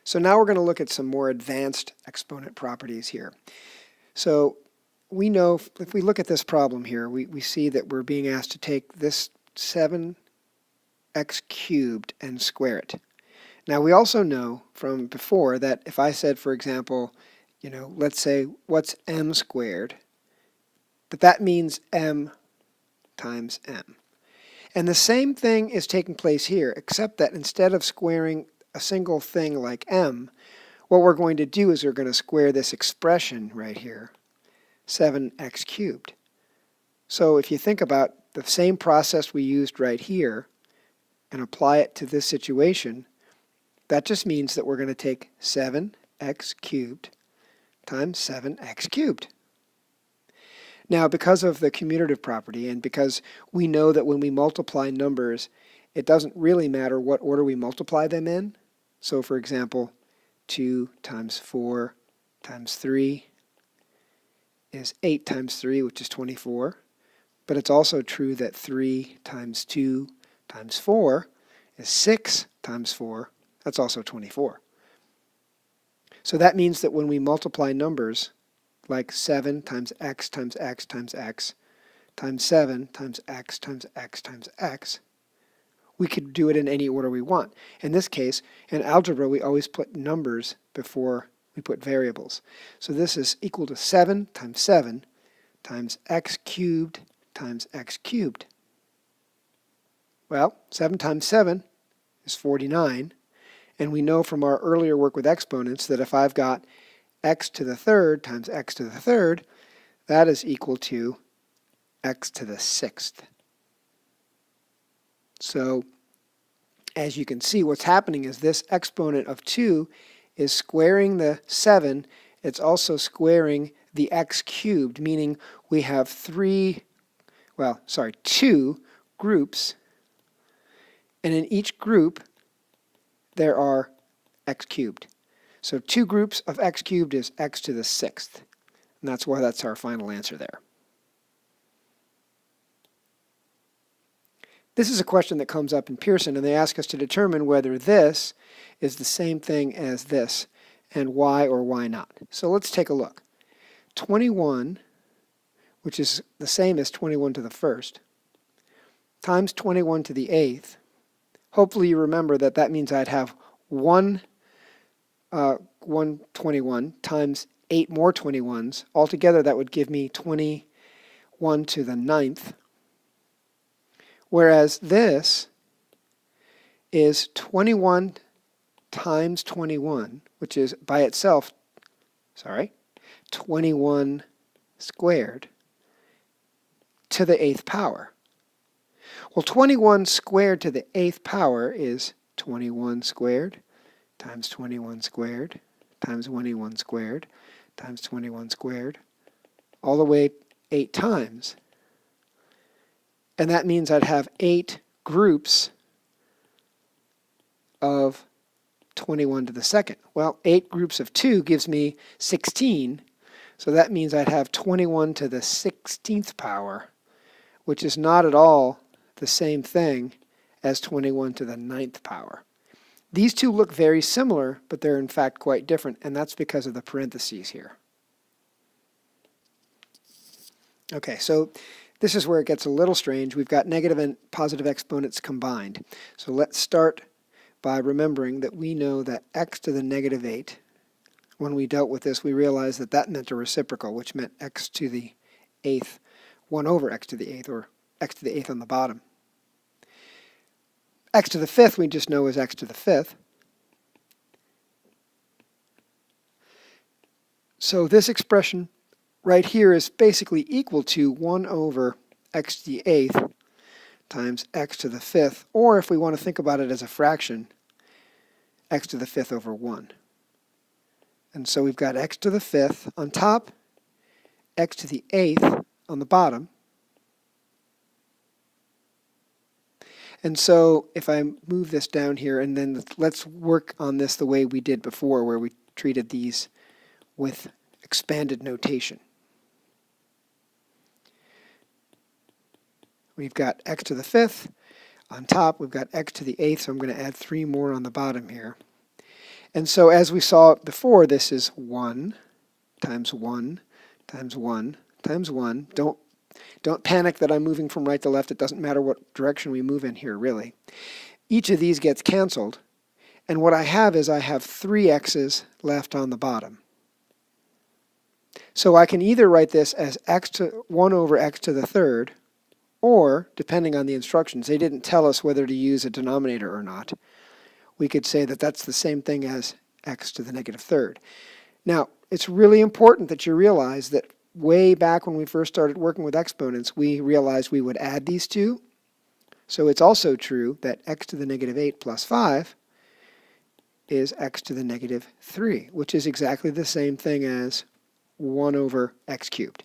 So now we're going to look at some more advanced exponent properties here. So we know if we look at this problem here, we see that we're being asked to take this 7x cubed and square it. Now we also know from before that if I said, for example, let's say what's m squared, that means m times m. And the same thing is taking place here, except that instead of squaring a single thing like m, what we're going to do is we're going to square this expression right here, 7x cubed. So if you think about the same process we used right here and apply it to this situation, that just means that we're going to take 7x cubed times 7x cubed. Now, because of the commutative property and because we know that when we multiply numbers, it doesn't really matter what order we multiply them in. So, for example, 2 times 4 times 3 is 8 times 3, which is 24. But it's also true that 3 times 2 times 4 is 6 times 4. That's also 24. So that means that when we multiply numbers, like 7 times x times x times x times 7 times x times x times x, we could do it in any order we want. In this case, in algebra, we always put numbers before we put variables. So this is equal to 7 times x cubed times x cubed. Well, 7 times 7 is 49, and we know from our earlier work with exponents that if I've got x to the third times x to the third, that is equal to x to the sixth. So as you can see, what's happening is this exponent of 2 is squaring the 7. It's also squaring the x cubed, meaning we have two groups, and in each group there are x cubed. So 2 groups of x cubed is x to the sixth, and that's why that's our final answer there. This is a question that comes up in Pearson, and they ask us to determine whether this is the same thing as this, and why or why not. So let's take a look. 21, which is the same as 21 to the first, times 21 to the eighth. Hopefully you remember that that means I'd have 121 times 8 more 21s. Altogether that would give me 21 to the ninth. Whereas this is 21 times 21, which is by itself, 21 squared to the 8th power. Well, 21 squared to the 8th power is 21 squared times 21 squared times 21 squared times 21 squared, all the way 8 times. And that means I'd have 8 groups of 21 to the second. Well, 8 groups of 2 gives me 16, so that means I'd have 21 to the 16th power, which is not at all the same thing as 21 to the 9th power. These two look very similar, but they're in fact quite different, and that's because of the parentheses here. Okay, so this is where it gets a little strange. We've got negative and positive exponents combined. So let's start by remembering that we know that x to the negative 8, when we dealt with this, we realized that that meant a reciprocal, which meant x to the 8th, 1 over x to the 8th, or x to the 8th on the bottom. X to the 5th we just know is x to the 5th. So this expression right here is basically equal to 1 over x to the 8th times x to the 5th, or if we want to think about it as a fraction, x to the 5th over 1. And so we've got x to the 5th on top, x to the 8th on the bottom. And so if I move this down here, and then let's work on this the way we did before, where we treated these with expanded notation. We've got x to the 5th. On top, we've got x to the 8th, so I'm going to add 3 more on the bottom here. And so as we saw before, this is 1 times 1 times 1 times 1. Don't panic that I'm moving from right to left. It doesn't matter what direction we move in here, really. Each of these gets canceled. And what I have is I have 3 x's left on the bottom. So I can either write this as 1 over x to the third, or, depending on the instructions, they didn't tell us whether to use a denominator or not. We could say that that's the same thing as x to the negative third. Now, it's really important that you realize that way back when we first started working with exponents, we realized we would add these two. So it's also true that x to the negative 8 plus 5 is x to the negative 3, which is exactly the same thing as 1 over x cubed.